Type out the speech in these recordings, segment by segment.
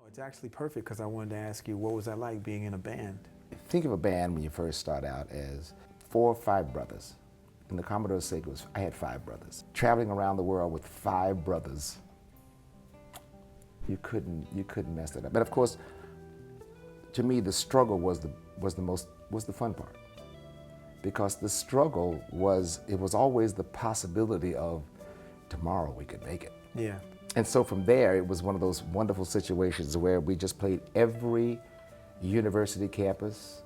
It's actually perfect because I wanted to ask you, what was that like being in a band? Think of a band when you first start out as 4 or 5 brothers. In the Commodore's sake, I had 5 brothers. Traveling around the world with 5 brothers, you couldn't mess that up. But of course, to me, the struggle was the fun part, because the struggle was always the possibility of tomorrow we could make it. Yeah. And so from there, it was one of those wonderful situations where we just played every university campus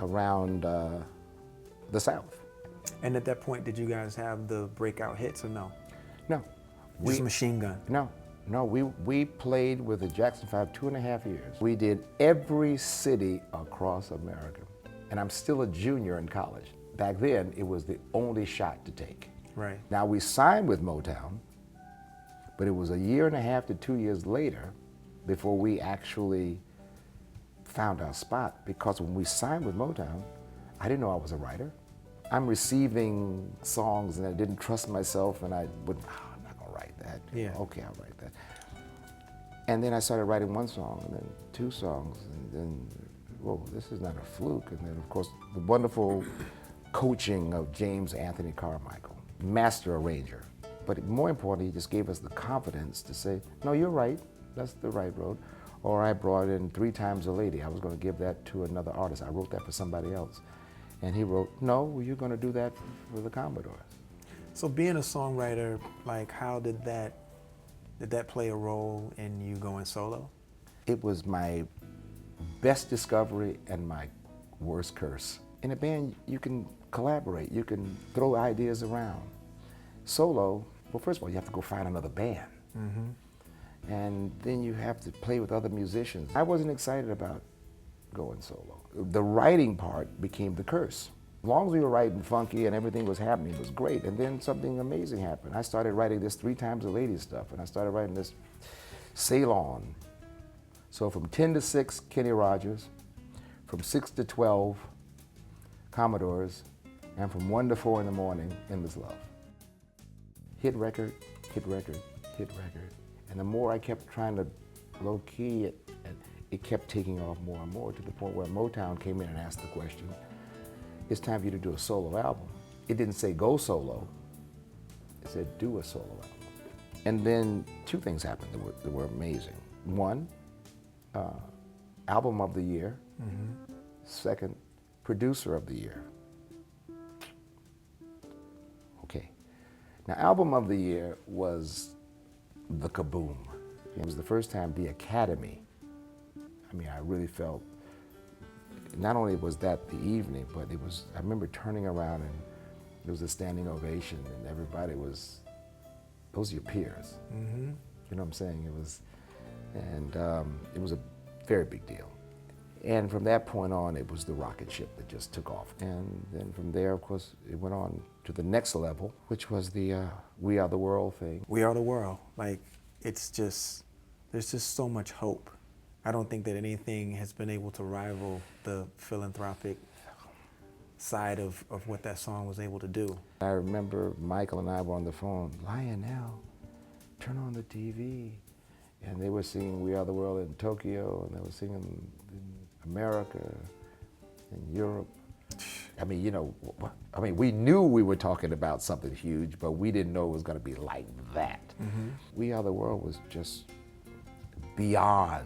around the South. And at that point, did you guys have the breakout hits or no? No. Just Machine Gun? No, we played with the Jackson 5 2.5 years. We did every city across America. And I'm still a junior in college. Back then, it was the only shot to take. Right. Now, we signed with Motown, but it was 1.5 to 2 years later before we actually found our spot, because when we signed with Motown, I didn't know I was a writer. I'm receiving songs and I didn't trust myself, and I would, I'm not gonna write that. Yeah. Okay, I'll write that. And then I started writing 1 song, and then 2 songs, and then, whoa, this is not a fluke. And then, of course, the wonderful coaching of James Anthony Carmichael, master arranger. But more importantly, he just gave us the confidence to say, no, you're right, that's the right road. Or I brought in 3 Times a Lady. I was going to give that to another artist. I wrote that for somebody else. And he wrote, no, you're going to do that for the Commodores. So being a songwriter, like, how did that play a role in you going solo? It was my best discovery and my worst curse. In a band, you can collaborate, you can throw ideas around. Solo, well, first of all, you have to go find another band. Mm-hmm. And then you have to play with other musicians. I wasn't excited about going solo. The writing part became the curse. As long as we were writing funky and everything was happening, it was great. And then something amazing happened. I started writing this 3 Times a Lady stuff, and I started writing this Sail On. So from 10 to 6, Kenny Rogers. From 6 to 12, Commodores. And from 1 to 4 in the morning, Endless Love. Hit record, hit record, hit record. And the more I kept trying to low-key it, it kept taking off more and more, to the point where Motown came in and asked the question, it's time for you to do a solo album. It didn't say go solo, it said do a solo album. And then 2 things happened that were amazing. 1, album of the year. Mm-hmm. 2nd, producer of the year. Okay. Now, album of the year was the kaboom. It was the first time the Academy, I mean, I really felt, not only was that the evening, but it was, I remember turning around and there was a standing ovation, and everybody was, those are your peers. Mm-hmm. You know what I'm saying? It was a very big deal. And from that point on, it was the rocket ship that just took off. And then from there, of course, it went on to the next level, which was the We Are the World thing. We Are the World. Like, it's just, there's just so much hope. I don't think that anything has been able to rival the philanthropic side of what that song was able to do. I remember Michael and I were on the phone, Lionel, turn on the TV. And they were singing We Are the World in Tokyo, and they were singing in America, in Europe. I mean, you know, we knew we were talking about something huge, but we didn't know it was going to be like that. Mm-hmm. We Are the World was just beyond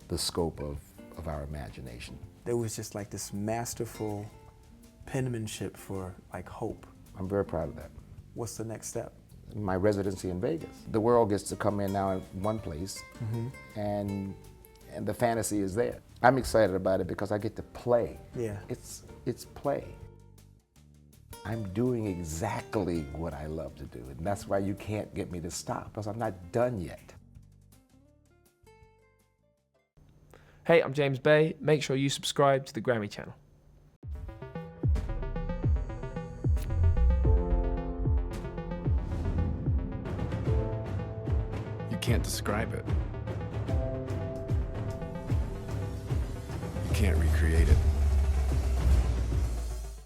the scope of our imagination. There was just like this masterful penmanship for like hope. I'm very proud of that. What's the next step? My residency in Vegas. The world gets to come in now in one place, mm-hmm. and the fantasy is there. I'm excited about it because I get to play. Yeah. It's play. I'm doing exactly what I love to do, and that's why you can't get me to stop, because I'm not done yet. Hey, I'm James Bay. Make sure you subscribe to the Grammy channel. You can't describe it. You can't recreate it.